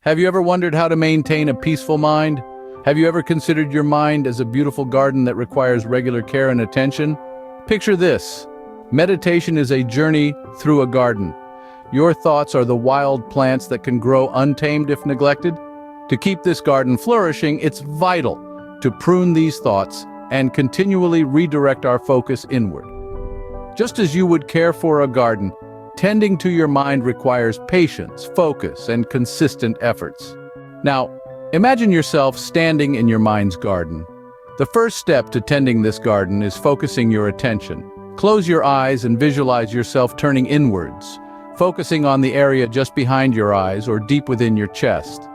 Have you ever wondered how to maintain a peaceful mind? Have you ever considered your mind as a beautiful garden that requires regular care and attention? Picture this. Meditation is a journey through a garden. Your thoughts are the wild plants that can grow untamed if neglected. To keep this garden flourishing, it's vital to prune these thoughts and continually redirect our focus inward. Just as you would care for a garden, tending to your mind requires patience, focus, and consistent efforts. Now, imagine yourself standing in your mind's garden. The first step to tending this garden is focusing your attention. Close your eyes and visualize yourself turning inwards, focusing on the area just behind your eyes or deep within your chest.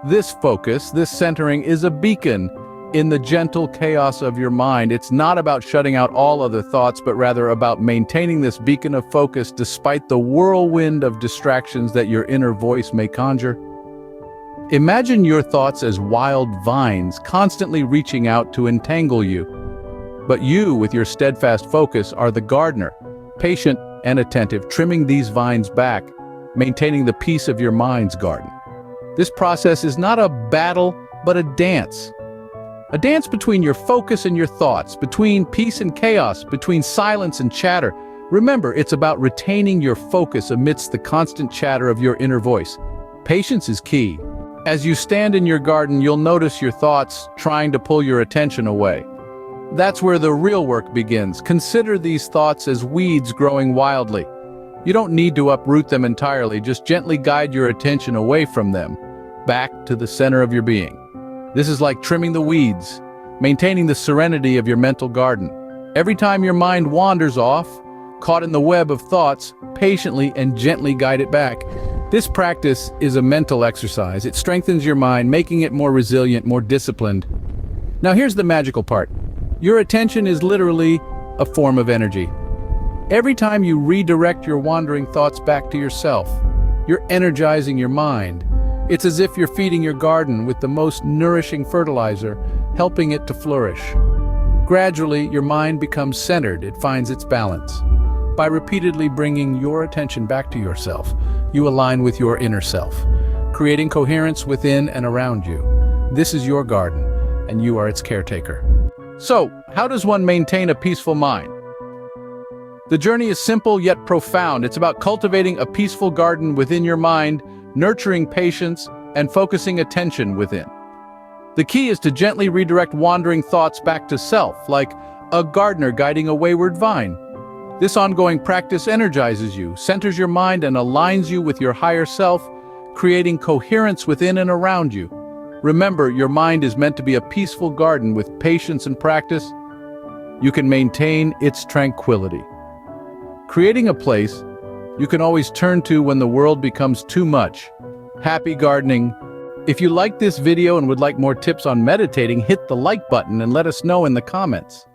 This focus, this centering, is a beacon in the gentle chaos of your mind. It's not about shutting out all other thoughts, but rather about maintaining this beacon of focus despite the whirlwind of distractions that your inner voice may conjure. Imagine your thoughts as wild vines constantly reaching out to entangle you. But you, with your steadfast focus, are the gardener, patient and attentive, trimming these vines back, maintaining the peace of your mind's garden. This process is not a battle, but a dance. A dance between your focus and your thoughts, between peace and chaos, between silence and chatter. Remember, it's about retaining your focus amidst the constant chatter of your inner voice. Patience is key. As you stand in your garden, you'll notice your thoughts trying to pull your attention away. That's where the real work begins. Consider these thoughts as weeds growing wildly. You don't need to uproot them entirely, just gently guide your attention away from them, back to the center of your being. This is like trimming the weeds, maintaining the serenity of your mental garden. Every time your mind wanders off, caught in the web of thoughts, patiently and gently guide it back. This practice is a mental exercise. It strengthens your mind, making it more resilient, more disciplined. Now here's the magical part. Your attention is literally a form of energy. Every time you redirect your wandering thoughts back to yourself, you're energizing your mind. It's as if you're feeding your garden with the most nourishing fertilizer, helping it to flourish. Gradually, your mind becomes centered. It finds its balance. By repeatedly bringing your attention back to yourself, you align with your inner self, creating coherence within and around you. This is your garden, and you are its caretaker. So, how does one maintain a peaceful mind? The journey is simple yet profound. It's about cultivating a peaceful garden within your mind, nurturing patience, and focusing attention within. The key is to gently redirect wandering thoughts back to self, like a gardener guiding a wayward vine. This ongoing practice energizes you, centers your mind, and aligns you with your higher self, creating coherence within and around you. Remember, your mind is meant to be a peaceful garden. With patience and practice, you can maintain its tranquility, creating a place you can always turn to when the world becomes too much. Happy gardening! If you liked this video and would like more tips on meditating, hit the like button and let us know in the comments.